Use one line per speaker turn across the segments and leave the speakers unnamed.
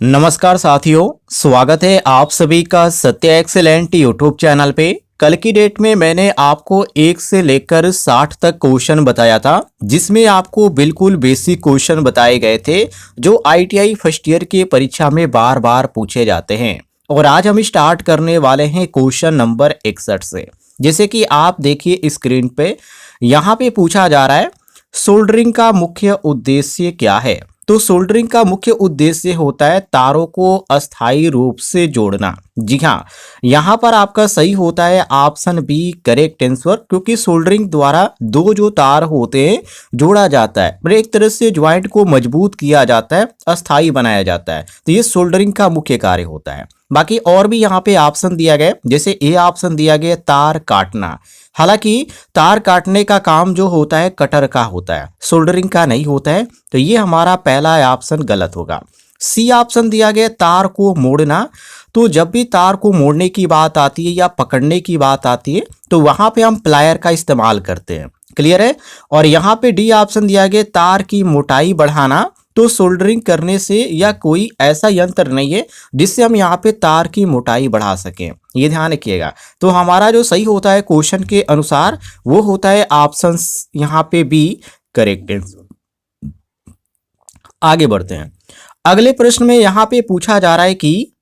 नमस्कार साथियों, स्वागत है आप सभी का सत्य एक्सेलेंट यूट्यूब चैनल पे। कल की डेट में मैंने आपको 1 से लेकर 60 तक क्वेश्चन बताया था, जिसमें आपको बिल्कुल बेसिक क्वेश्चन बताए गए थे जो आईटीआई फर्स्ट ईयर की परीक्षा में बार बार पूछे जाते हैं। और आज हम स्टार्ट करने वाले हैं क्वेश्चन नंबर 61 से। जैसे कि आप देखिए स्क्रीन पे, यहाँ पे पूछा जा रहा है सोल्डरिंग का मुख्य उद्देश्य क्या है। तो सोल्डरिंग का मुख्य उद्देश्य होता है तारों को अस्थायी रूप से जोड़ना। जी हाँ, यहाँ पर आपका सही होता है ऑप्शन बी करेक्ट आंसर, क्योंकि सोल्डरिंग द्वारा दो जो तार होते हैं जोड़ा जाता है, मतलब एक तरह से ज्वाइंट को मजबूत किया जाता है, अस्थायी बनाया जाता है। तो ये सोल्डरिंग का मुख्य कार्य होता है। बाकी और भी यहाँ पे ऑप्शन दिया गया, जैसे ए ऑप्शन दिया गया तार काटना। हालांकि तार काटने का काम जो होता है कटर का होता है, सोल्डरिंग का नहीं होता है। तो ये हमारा पहला ऑप्शन गलत होगा। सी ऑप्शन दिया गया तार को मोड़ना। तो जब भी तार को मोड़ने की बात आती है या पकड़ने की बात आती है तो वहां पे हम प्लायर का इस्तेमाल करते हैं। क्लियर है। और यहाँ पे डी ऑप्शन दिया गया तार की मोटाई बढ़ाना। तो सोल्डरिंग करने से या कोई ऐसा यंत्र नहीं है जिससे हम यहाँ पे तार की मोटाई बढ़ा सकें, ये ध्यान रखिएगा। तो हमारा जो सही होता है क्वेश्चन के अनुसार वो होता है ऑप्शन यहाँ पे बी करेक्ट आंसर। आगे बढ़ते हैं। अगले प्रश्न में यहाँ पे पूछा जा रहा है कि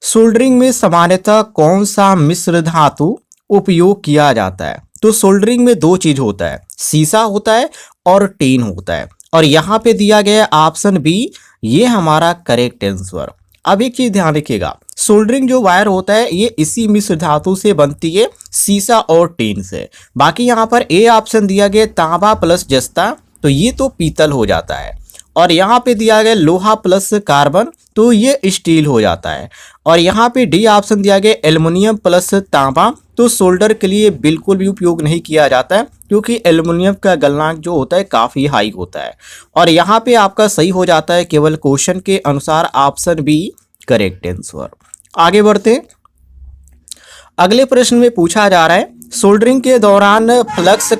सोल्डरिंग में सामान्यतः कौन सा मिश्र धातु उपयोग किया जाता है। तो सोल्डरिंग में दो चीज होता है, सीसा होता है और टीन होता है। और यहाँ पे दिया गया ऑप्शन बी, ये हमारा करेक्ट आंसर। अब एक चीज ध्यान रखिएगा, सोल्डरिंग जो वायर होता है ये इसी मिश्र धातु से बनती है, सीसा और टीन से। बाकी यहाँ पर ए ऑप्शन दिया गया तांबा प्लस जस्ता, तो ये तो पीतल हो जाता है। और यहाँ पे दिया गया लोहा प्लस कार्बन, तो ये स्टील हो जाता है। और यहाँ पे डी ऑप्शन दिया गया एल्युमिनियम प्लस तांबा, तो सोल्डर के लिए बिल्कुल भी उपयोग नहीं किया जाता है, क्योंकि एल्युमिनियम का गलनांक जो होता है काफी हाई होता है। और यहाँ पे आपका सही हो जाता है केवल क्वेश्चन के अनुसार ऑप्शन बी करेक्ट आंसर। आगे बढ़ते हैं। अगले प्रश्न में पूछा जा रहा है सोल्डरिंग के दौरान फ्लक्स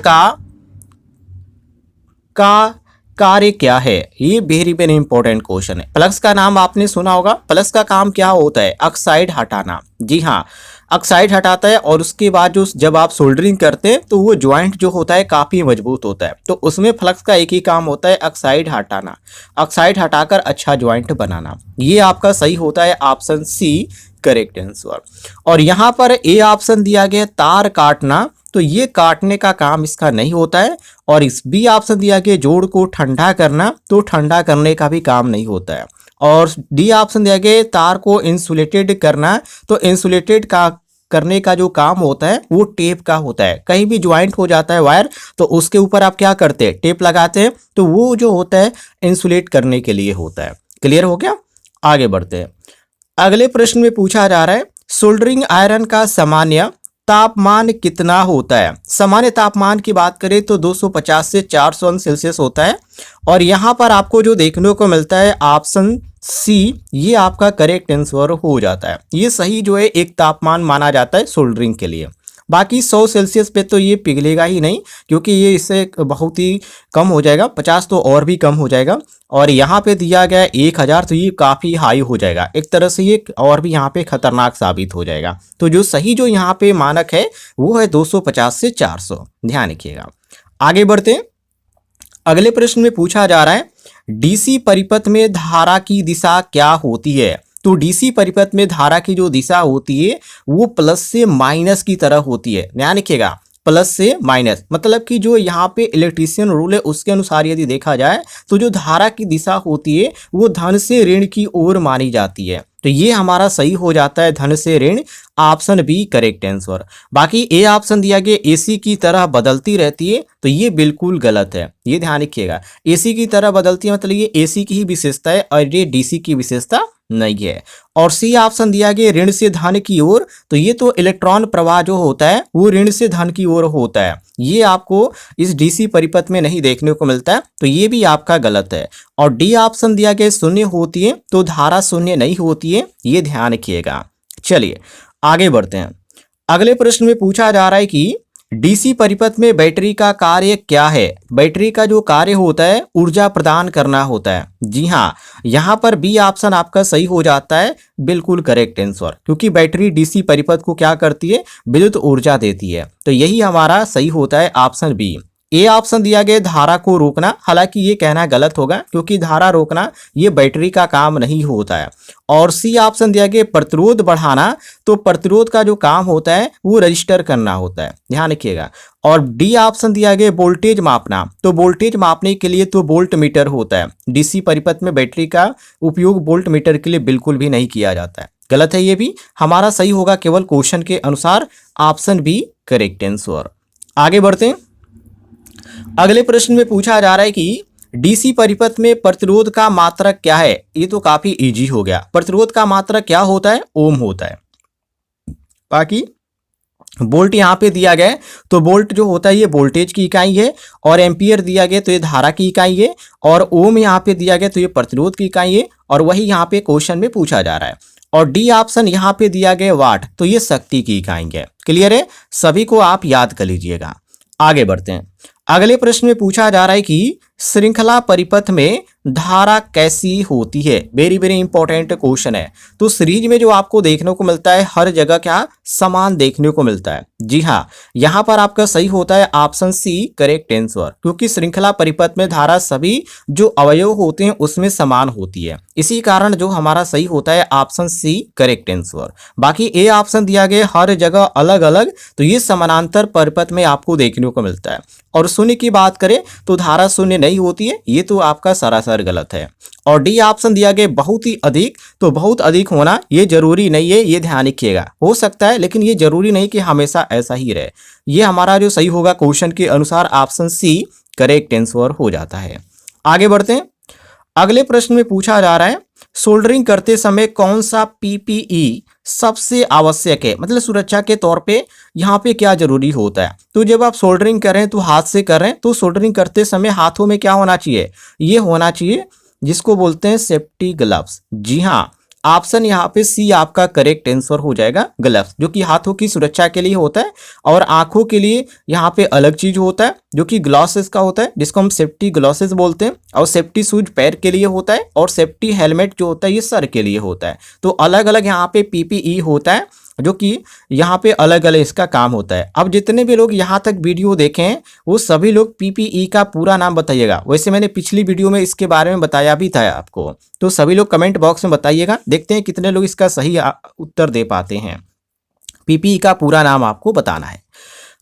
का कार्य क्या है। ये वेरी वेरी इंपॉर्टेंट क्वेश्चन है। फ्लक्स का नाम आपने सुना होगा। फ्लक्स का काम क्या होता है, ऑक्साइड हटाना। जी हाँ, ऑक्साइड हटाता है। और उसके बाद जो जब आप सोल्डरिंग करते हैं तो वो ज्वाइंट जो होता है काफी मजबूत होता है। तो उसमें फ्लक्स का एक ही काम होता है, ऑक्साइड हटाना, ऑक्साइड हटाकर अच्छा ज्वाइंट बनाना। ये आपका सही होता है ऑप्शन सी करेक्ट आंसर। और यहाँ पर ए ऑप्शन दिया गया तार काटना, तो ये काटने का काम इसका नहीं होता है। और इस बी ऑप्शन दिया गया जोड़ को ठंडा करना, तो ठंडा करने का भी काम नहीं होता है। और डी ऑप्शन दिया गया तार को इंसुलेटेड करना, तो इंसुलेटेड का करने का जो काम होता है वो टेप का होता है। कहीं भी ज्वाइंट हो जाता है वायर, तो उसके ऊपर आप क्या करते हैं, टेप लगाते हैं। तो वो जो होता है इंसुलेट करने के लिए होता है। क्लियर हो गया। आगे बढ़ते हैं। अगले प्रश्न में पूछा जा रहा है सोल्डरिंग आयरन का सामान्य तापमान कितना होता है। सामान्य तापमान की बात करें तो 250 से 400 अंश सेल्सियस होता है। और यहाँ पर आपको जो देखने को मिलता है ऑप्शन सी, ये आपका करेक्ट आंसर हो जाता है। ये सही जो है एक तापमान माना जाता है सोल्डरिंग के लिए। बाकी 100 सेल्सियस पे तो ये पिघलेगा ही नहीं, क्योंकि ये इससे बहुत ही कम हो जाएगा। 50 तो और भी कम हो जाएगा। और यहाँ पे दिया गया 1000, तो ये काफ़ी हाई हो जाएगा। एक तरह से ये और भी यहाँ पे खतरनाक साबित हो जाएगा। तो जो सही जो यहाँ पे मानक है वो है 250 से 400, ध्यान रखिएगा। आगे बढ़ते हैं। अगले प्रश्न में पूछा जा रहा है डीसी परिपथ में धारा की दिशा क्या होती है। तो डीसी परिपथ में धारा की जो दिशा होती है वो प्लस से माइनस की तरह होती है। ध्यान रखिएगा, प्लस से माइनस, मतलब कि जो यहाँ पे इलेक्ट्रिशियन रूल है उसके अनुसार यदि देखा जाए तो जो धारा की दिशा होती है वो धन से ऋण की ओर मानी जाती है। तो ये हमारा सही हो जाता है धन से ऋण, ऑप्शन बी करेक्ट आंसर। बाकी ए ऑप्शन दिया गया एसी की तरह बदलती रहती है, तो ये बिल्कुल गलत है। ये ध्यान रखिएगा, एसी की तरह बदलती है मतलब ये एसी की ही विशेषता है और ये डीसी की विशेषता नहीं है। और सी ऑप्शन दिया गया ऋण से धन की ओर, तो ये तो इलेक्ट्रॉन प्रवाह जो होता है वो ऋण से धन की ओर होता है। ये आपको इस डीसी परिपथ में नहीं देखने को मिलता है, तो ये भी आपका गलत है। और डी ऑप्शन दिया गया शून्य होती है, तो धारा शून्य नहीं होती है, ये ध्यान रखिएगा। चलिए आगे बढ़ते हैं। अगले प्रश्न में पूछा जा रहा है कि डीसी परिपथ में बैटरी का कार्य क्या है? बैटरी का जो कार्य होता है ऊर्जा प्रदान करना होता है। जी हाँ, यहाँ पर बी ऑप्शन आपका सही हो जाता है, बिल्कुल करेक्ट आंसर, क्योंकि बैटरी डीसी परिपथ को क्या करती है? विद्युत ऊर्जा देती है। तो यही हमारा सही होता है ऑप्शन बी। ए ऑप्शन दिया गया धारा को रोकना, हालांकि ये कहना गलत होगा क्योंकि धारा रोकना ये बैटरी का काम नहीं होता है। और सी ऑप्शन दिया गया प्रतिरोध बढ़ाना, तो प्रतिरोध का जो काम होता है वो रजिस्टर करना होता है, ध्यान रखिएगा। और डी ऑप्शन दिया गया वोल्टेज मापना, तो वोल्टेज मापने के लिए तो वोल्ट मीटर होता है। डीसी परिपथ में बैटरी का उपयोग वोल्ट मीटर के लिए बिल्कुल भी नहीं किया जाता है, गलत है ये भी। हमारा सही होगा केवल क्वेश्चन के अनुसार ऑप्शन बी करेक्ट आंसर। आगे बढ़ते हैं। अगले प्रश्न में पूछा जा रहा है कि डीसी परिपथ में प्रतिरोध का मात्रक क्या है? ये तो काफी इजी हो गया। प्रतिरोध का मात्रक क्या होता है? ओम होता है। बाकी वोल्ट यहाँ पे दिया गया है, तो वोल्ट जो होता है ये वोल्टेज की इकाई है, और एम्पियर दिया गया तो ये धारा की इकाई है, और ओम यहाँ पे दिया गया तो ये प्रतिरोध की इकाई है, और वही यहाँ पे क्वेश्चन में पूछा जा रहा है। और डी ऑप्शन यहाँ पे दिया गया वाट, तो ये शक्ति की इकाई है। क्लियर है? सभी को आप याद कर लीजिएगा। आगे बढ़ते हैं। अगले प्रश्न में पूछा जा रहा है कि श्रृंखला परिपथ में धारा कैसी होती है? वेरी वेरी इंपॉर्टेंट क्वेश्चन है। तो सीरीज में जो आपको देखने को मिलता है हर जगह क्या समान देखने को मिलता है। जी हाँ, यहाँ पर आपका सही होता है ऑप्शन सी करेक्ट आंसर, क्योंकि श्रृंखला परिपथ में धारा सभी जो अवयव होते हैं उसमें समान होती है, इसी कारण जो हमारा सही होता है ऑप्शन सी करेक्ट आंसर। बाकी ए ऑप्शन दिया गया हर जगह अलग अलग, तो ये समानांतर परिपथ में आपको देखने को मिलता है। और शून्य की बात करें तो धारा शून्य नहीं होती है, ये तो आपका सरासर गलत है। और डी ऑप्शन दिया गया बहुत ही अधिक, तो बहुत अधिक होना ये जरूरी नहीं है, ये ध्यान रखिएगा। हो सकता है लेकिन ये जरूरी नहीं कि हमेशा ऐसा ही रहे। ये हमारा जो सही होगा क्वेश्चन के अनुसार ऑप्शन सी करेक्ट आंसर हो जाता है। आगे बढ़ते हैं। अगले प्रश्न में पूछा जा रहा है सोल्डरिंग करते समय कौन सा पीपीई सबसे आवश्यक है? मतलब सुरक्षा के तौर पे यहाँ पे क्या जरूरी होता है? तो जब आप सोल्डरिंग कर रहे हैं तो हाथ से कर रहे हैं, तो सोल्डरिंग करते समय हाथों में क्या होना चाहिए? ये होना चाहिए जिसको बोलते हैं सेफ्टी ग्लव्स। जी हाँ, ऑप्शन यहाँ पे सी आपका करेक्ट आंसर हो जाएगा, ग्लव्स, जो कि हाथों की सुरक्षा के लिए होता है। और आंखों के लिए यहाँ पे अलग चीज होता है जो कि ग्लासेस का होता है, जिसको हम सेफ्टी ग्लासेस बोलते हैं। और सेफ्टी शूज पैर के लिए होता है, और सेफ्टी हेलमेट जो होता है ये सर के लिए होता है। तो अलग अलग यहाँ पे पीपीई होता है, जो कि यहाँ पे अलग अलग इसका काम होता है। अब जितने भी लोग यहाँ तक वीडियो देखें वो सभी लोग पीपीई का पूरा नाम बताइएगा। वैसे मैंने पिछली वीडियो में इसके बारे में बताया भी था आपको, तो सभी लोग कमेंट बॉक्स में बताइएगा। देखते हैं कितने लोग इसका सही उत्तर दे पाते हैं। पीपीई का पूरा नाम आपको बताना है।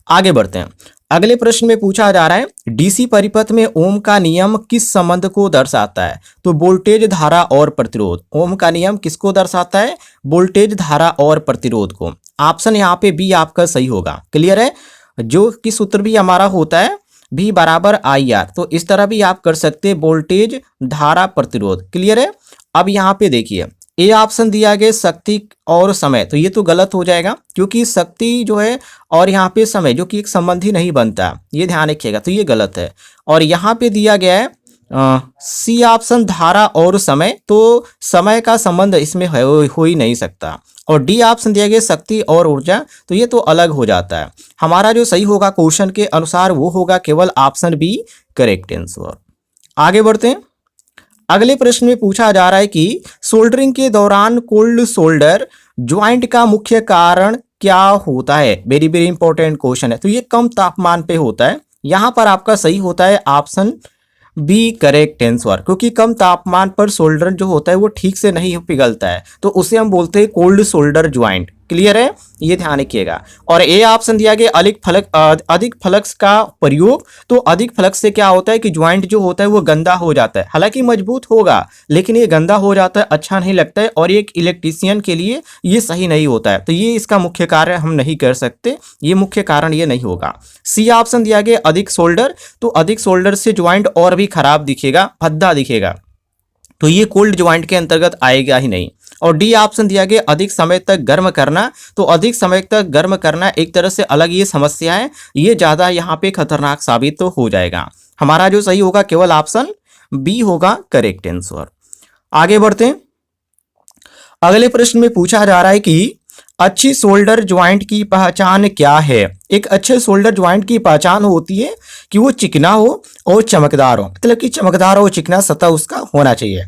आगे बढ़ते हैं। अगले प्रश्न में पूछा जा रहा है डीसी परिपथ में ओम का नियम किस संबंध को दर्शाता है? तो वोल्टेज, धारा और प्रतिरोध। ओम का नियम किसको दर्शाता है? वोल्टेज, धारा और प्रतिरोध को। ऑप्शन यहाँ पे बी आपका सही होगा। क्लियर है? जो कि सूत्र भी हमारा होता है V बराबर IR, तो इस तरह भी आप कर सकते हैं, वोल्टेज, धारा, प्रतिरोध। क्लियर है? अब यहाँ पे देखिए ए ऑप्शन दिया गया शक्ति और समय, तो ये तो गलत हो जाएगा क्योंकि शक्ति जो है और यहाँ पे समय जो कि एक संबंध ही नहीं बनता, ये ध्यान रखिएगा, तो ये गलत है। और यहाँ पे दिया गया है सी ऑप्शन धारा और समय, तो समय का संबंध इसमें हो ही नहीं सकता। और डी ऑप्शन दिया गया शक्ति और ऊर्जा, तो ये तो अलग हो जाता है। हमारा जो सही होगा क्वेश्चन के अनुसार वो होगा केवल ऑप्शन बी करेक्ट आंसर। आगे बढ़ते हैं। अगले प्रश्न में पूछा जा रहा है कि सोल्डरिंग के दौरान कोल्ड शोल्डर ज्वाइंट का मुख्य कारण क्या होता है? वेरी वेरी इंपॉर्टेंट क्वेश्चन है। तो ये कम तापमान पे होता है। यहाँ पर आपका सही होता है ऑप्शन बी करेक्ट आंसर, क्योंकि कम तापमान पर सोल्डर जो होता है वो ठीक से नहीं पिघलता है, तो उसे हम बोलते हैं कोल्ड शोल्डर ज्वाइंट। क्लियर है? ये ध्यान रखिएगा। और ए ऑप्शन दिया गया अधिक फ्लक्स का प्रयोग, तो अधिक फ्लक्स से क्या होता है कि ज्वाइंट जो होता है वो गंदा हो जाता है। हालांकि मजबूत होगा लेकिन ये गंदा हो जाता है, अच्छा नहीं लगता है, और एक इलेक्ट्रीशियन के लिए ये सही नहीं होता है। तो ये इसका मुख्य कारण हम नहीं कर सकते, ये मुख्य कारण ये नहीं होगा। सी ऑप्शन दिया गया अधिक सोल्डर, तो अधिक सोल्डर से ज्वाइंट और भी खराब दिखेगा, भद्दा दिखेगा, तो ये कोल्ड ज्वाइंट के अंतर्गत आएगा ही नहीं। और डी ऑप्शन दिया गया अधिक समय तक गर्म करना, तो अधिक समय तक गर्म करना एक तरह से अलग ये समस्या है, ये ज़्यादा यहाँ पे खतरनाक साबित तो हो जाएगा। हमारा जो सही होगा केवल ऑप्शन बी होगा करेक्ट आंसर। आगे बढ़ते हैं। अगले प्रश्न में पूछा जा रहा है कि अच्छी शोल्डर ज्वाइंट की पहचान क्या है? एक अच्छे शोल्डर ज्वाइंट की पहचान होती है कि वो चिकना हो और चमकदार हो, मतलब कि चमकदार और चिकना सतह उसका होना चाहिए।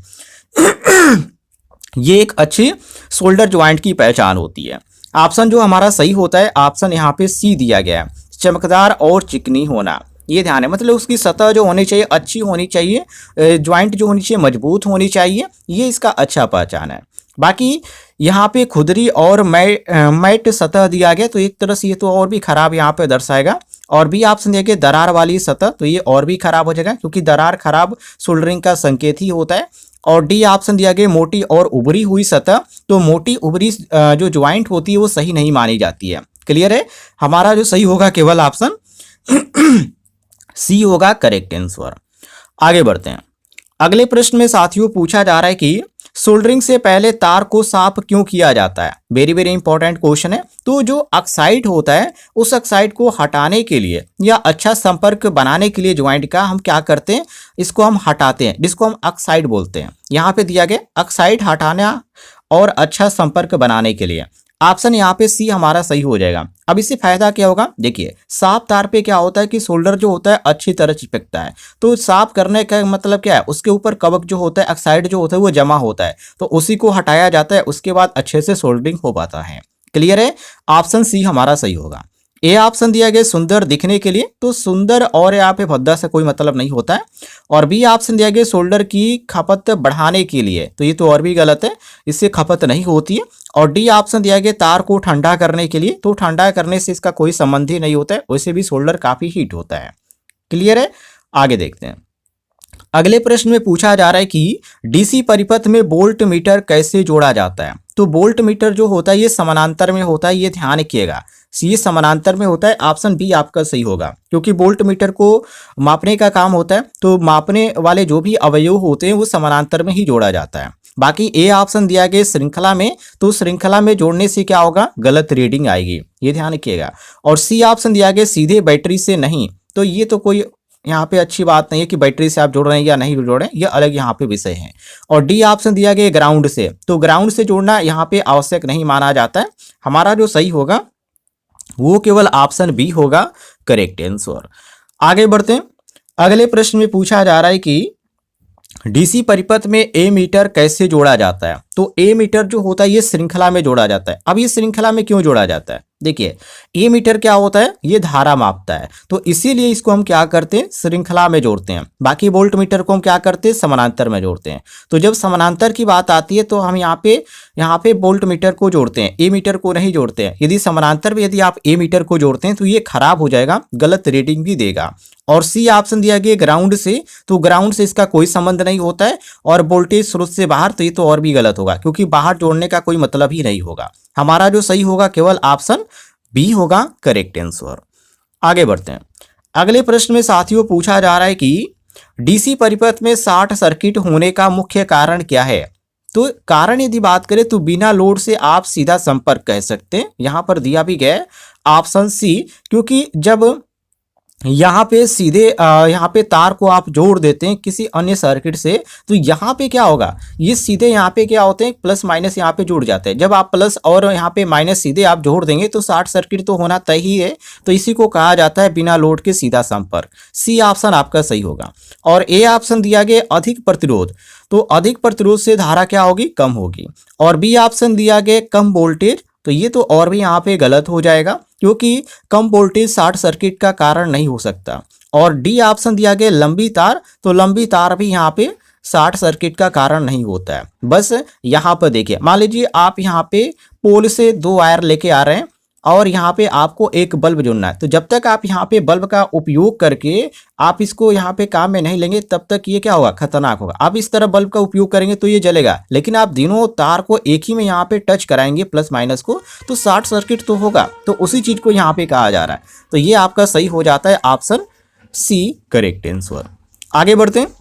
ये एक अच्छी शोल्डर ज्वाइंट की पहचान होती है। ऑप्शन जो हमारा सही होता है, ऑप्शन यहाँ पे सी दिया गया है, चमकदार और चिकनी होना। ये ध्यान है, मतलब उसकी सतह जो होनी चाहिए अच्छी होनी चाहिए, ज्वाइंट जो होनी चाहिए मजबूत होनी चाहिए, ये इसका अच्छा पहचान है। बाकी यहाँ पे खुदरी और मैट सतह दिया गया, तो एक तरह से ये तो और भी खराब यहाँ पे दर्शाएगा। और भी ऑप्शन दिया गया दरार वाली सतह, तो ये और भी खराब हो जाएगा क्योंकि दरार खराब सोल्डरिंग का संकेत ही होता है। और डी ऑप्शन दिया गया मोटी और उभरी हुई सतह, तो मोटी उभरी जो ज्वाइंट होती है वो सही नहीं मानी जाती है। क्लियर है? हमारा जो सही होगा केवल ऑप्शन सी होगा करेक्ट आंसर। आगे बढ़ते हैं। अगले प्रश्न में साथियों पूछा जा रहा है कि सोल्डरिंग से पहले तार को साफ क्यों किया जाता है? वेरी वेरी इंपॉर्टेंट क्वेश्चन है। तो जो ऑक्साइड होता है उस ऑक्साइड को हटाने के लिए या अच्छा संपर्क बनाने के लिए ज्वाइंट का हम क्या करते हैं, इसको हम हटाते हैं, जिसको हम ऑक्साइड बोलते हैं। यहाँ पे दिया गया ऑक्साइड हटाना और अच्छा संपर्क बनाने के लिए। ऑप्शन यहाँ पे सी हमारा सही हो जाएगा। अब इससे फायदा क्या होगा, देखिए साफ तार पे क्या होता है कि सोल्डर जो होता है अच्छी तरह चिपकता है, तो साफ करने का मतलब क्या है, उसके ऊपर कवक जो होता है ऑक्साइड जो होता है वो जमा होता है, तो उसी को हटाया जाता है, उसके बाद अच्छे से सोल्डरिंग हो पाता है। क्लियर है? ऑप्शन सी हमारा सही होगा। ए ऑप्शन दिया गया सुंदर दिखने के लिए, तो सुंदर और यहाँ पे भद्दा से कोई मतलब नहीं होता है। और बी ऑप्शन दिया गया सोल्डर की खपत बढ़ाने के लिए, तो ये तो और भी गलत है, इससे खपत नहीं होती है। और डी ऑप्शन दिया गया तार को ठंडा करने के लिए, तो ठंडा करने से इसका कोई संबंध ही नहीं होता है, वैसे भी सोल्डर काफी हीट होता है। क्लियर है? आगे देखते हैं। अगले प्रश्न में पूछा जा रहा है कि डीसी परिपथ में वोल्ट मीटर कैसे जोड़ा जाता है? तो वोल्ट मीटर जो होता है ये समानांतर में होता है, ये ध्यान रखिएगा, ये समानांतर में होता है। ऑप्शन बी आपका सही होगा, क्योंकि वोल्ट मीटर को मापने का काम होता है, तो मापने वाले जो भी अवयव होते हैं वो समानांतर में ही जोड़ा जाता है। बाकी ए ऑप्शन दिया गया श्रृंखला में, तो श्रृंखला में जोड़ने से क्या होगा, गलत रीडिंग आएगी, ये ध्यान रखिएगा। और सी ऑप्शन दिया गया सीधे बैटरी से नहीं, तो ये तो कोई यहाँ पे अच्छी बात नहीं है कि बैटरी से आप जोड़ रहे हैं या नहीं जोड़ रहे हैं, ये अलग यहाँ पे विषय है। और डी ऑप्शन दिया गया ग्राउंड से, तो ग्राउंड से जोड़ना यहाँ पे आवश्यक नहीं माना जाता है। हमारा जो सही होगा वो केवल ऑप्शन बी होगा करेक्ट आंसर। आगे बढ़ते हैं। अगले प्रश्न में पूछा जा रहा है कि डीसी परिपथ में ए मीटर कैसे जोड़ा जाता है? तो ए मीटर जो होता है ये श्रृंखला में जोड़ा जाता है। अब ये श्रृंखला में क्यों जोड़ा जाता है? देखिए ए मीटर क्या होता है, ये धारा मापता है, तो इसीलिए इसको हम क्या करते हैं, श्रृंखला में जोड़ते हैं। बाकी वोल्ट मीटर को हम क्या करते हैं, समानांतर में जोड़ते हैं। तो जब समानांतर की बात आती है तो हम यहाँ पे वोल्ट मीटर को जोड़ते हैं, ए मीटर को नहीं जोड़ते हैं। यदि समानांतर में यदि आप ए मीटर को जोड़ते हैं तो ये खराब हो जाएगा, गलत रीडिंग भी देगा। और सी ऑप्शन दिया गया ग्राउंड से, तो ग्राउंड से इसका कोई संबंध नहीं होता है। और वोल्टेज स्रोत से बाहर, तो ये तो और भी गलत होगा, क्योंकि बाहर जोड़ने का कोई मतलब ही नहीं होगा। हमारा जो सही होगा केवल ऑप्शन बी होगा करेक्ट आंसर। आगे बढ़ते हैं। अगले प्रश्न में साथियों पूछा जा रहा है कि डीसी परिपथ में शॉर्ट सर्किट होने का मुख्य कारण क्या है? तो कारण यदि बात करें तो बिना लोड से आप सीधा संपर्क कह सकते हैं, यहां पर दिया भी गया ऑप्शन सी, क्योंकि जब यहाँ पे सीधे यहाँ पे तार को आप जोड़ देते हैं किसी अन्य सर्किट से, तो यहाँ पे क्या होगा, ये सीधे यहाँ पे क्या होते हैं, प्लस माइनस यहाँ पे जुड़ जाते हैं। जब आप प्लस और यहाँ पे माइनस सीधे आप जोड़ देंगे तो शॉर्ट सर्किट तो होना तय ही है, तो इसी को कहा जाता है बिना लोड के सीधा संपर्क। सी ऑप्शन आपका सही होगा। और ए ऑप्शन दिया गया अधिक प्रतिरोध, तो अधिक प्रतिरोध से धारा क्या होगी, कम होगी। और बी ऑप्शन दिया गया कम वोल्टेज, तो ये तो और भी यहाँ पे गलत हो जाएगा, क्योंकि कम वोल्टेज शॉर्ट सर्किट का कारण नहीं हो सकता। और डी ऑप्शन दिया गया लंबी तार, तो लंबी तार भी यहाँ पे शॉर्ट सर्किट का कारण नहीं होता है। बस यहाँ पर देखिए, मान लीजिए आप यहाँ पे पोल से 2 वायर लेके आ रहे हैं और यहाँ पे आपको एक बल्ब जोड़ना है, तो जब तक आप यहाँ पे बल्ब का उपयोग करके आप इसको यहाँ पे काम में नहीं लेंगे तब तक ये क्या होगा, खतरनाक होगा। आप इस तरह बल्ब का उपयोग करेंगे तो ये जलेगा, लेकिन आप दोनों तार को एक ही में यहाँ पे टच कराएंगे प्लस माइनस को, तो शॉर्ट सर्किट तो होगा। तो उसी चीज को यहाँ पे कहा जा रहा है, तो ये आपका सही हो जाता है ऑप्शन सी करेक्ट आंसर। आगे बढ़ते हैं।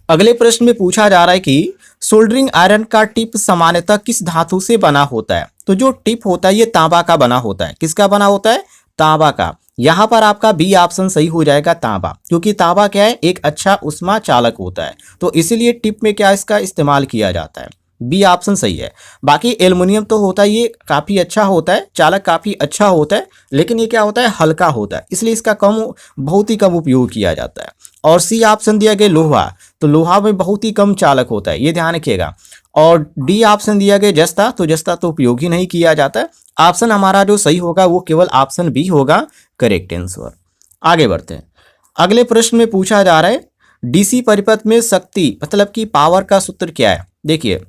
अगले प्रश्न में पूछा जा रहा है कि सोल्डरिंग आयरन का टिप सामान्यतः किस धातु से बना होता है? तो जो टिप होता है ये तांबा का बना होता है। किसका बना होता है? तांबा का। यहाँ पर आपका बी ऑप्शन सही हो जाएगा, तांबा, क्योंकि तांबा क्या है, एक अच्छा उष्मा चालक होता है, तो इसीलिए टिप में क्या इसका इस्तेमाल किया जाता है। बी ऑप्शन सही है। बाकी एल्युमिनियम तो होता है, ये काफ़ी अच्छा होता है, चालक काफ़ी अच्छा होता है, लेकिन ये क्या होता है, हल्का होता है, इसलिए इसका बहुत ही कम उपयोग किया जाता है। और सी ऑप्शन दिया गया लोहा, तो लोहा में बहुत ही कम चालक होता है, ये ध्यान रखिएगा। और डी ऑप्शन दिया गया जस्ता, तो जस्ता तो उपयोग ही नहीं किया जाता है। ऑप्शन हमारा जो सही होगा वो केवल ऑप्शन बी होगा करेक्ट आंसर। आगे बढ़ते हैं। अगले प्रश्न में पूछा जा रहा है डीसी परिपथ में शक्ति मतलब कि पावर का सूत्र क्या है। देखिए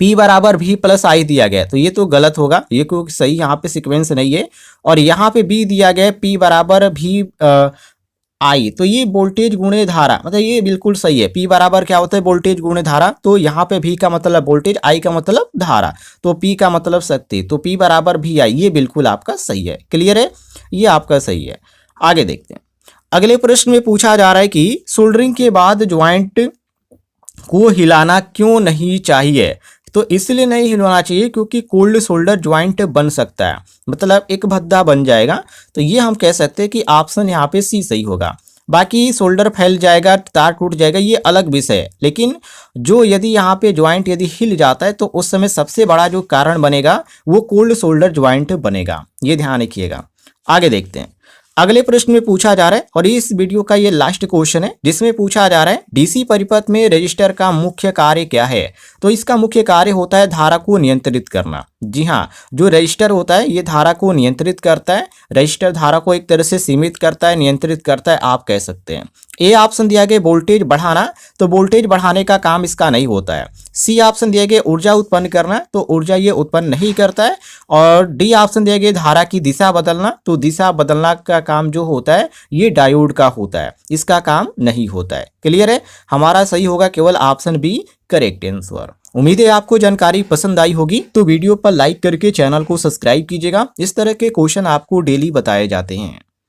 P बराबर V प्लस आई दिया गया है, तो ये तो गलत होगा, ये कोई सही यहाँ पे सीक्वेंस नहीं है। और यहाँ पे B दिया गया है P बराबर V आई, तो ये वोल्टेज गुणे धारा, मतलब ये बिल्कुल सही है। P बराबर क्या होता है, वोल्टेज गुणे धारा, तो यहाँ पे V का मतलब वोल्टेज, I का मतलब धारा, तो P का मतलब शक्ति, तो P बराबर V आई, ये बिल्कुल आपका सही है। क्लियर है, ये आपका सही है। आगे देखते हैं। अगले प्रश्न में पूछा जा रहा है कि सोल्डरिंग के बाद ज्वाइंट को हिलाना क्यों नहीं चाहिए। तो इसलिए नहीं हिलाना चाहिए क्योंकि कोल्ड सोल्डर ज्वाइंट बन सकता है, मतलब एक भद्दा बन जाएगा। तो ये हम कह सकते हैं कि ऑप्शन यहाँ पे सी सही होगा। बाकी सोल्डर फैल जाएगा, तार टूट जाएगा, ये अलग विषय है, लेकिन जो यदि यहाँ पे ज्वाइंट यदि हिल जाता है तो उस समय सबसे बड़ा जो कारण बनेगा वो कोल्ड सोल्डर ज्वाइंट बनेगा, ये ध्यान रखिएगा। आगे देखते हैं। अगले प्रश्न में पूछा जा रहा है, और इस वीडियो का ये लास्ट क्वेश्चन है, जिसमें पूछा जा रहा है डीसी परिपथ में रजिस्टर का मुख्य कार्य क्या है। तो इसका मुख्य कार्य होता है धारा को नियंत्रित करना। जी हाँ, जो रजिस्टर होता है ये धारा को नियंत्रित करता है, रजिस्टर धारा को एक तरह से सीमित करता है, नियंत्रित करता है, आप कह सकते हैं। ए ऑप्शन दिया गया वोल्टेज बढ़ाना, तो वोल्टेज बढ़ाने का काम इसका नहीं होता है। सी ऑप्शन दिया गया ऊर्जा उत्पन्न करना, तो ऊर्जा ये उत्पन्न नहीं करता है। और डी ऑप्शन दिया गया धारा की दिशा बदलना, तो दिशा बदलना का काम जो होता है ये डायोड का होता है, इसका काम नहीं होता है। क्लियर है, हमारा सही होगा केवल ऑप्शन बी करेक्ट आंसर। उम्मीद है आपको जानकारी पसंद आई होगी, तो वीडियो पर लाइक करके चैनल को सब्सक्राइब कीजिएगा। इस तरह के क्वेश्चन आपको डेली बताए जाते हैं।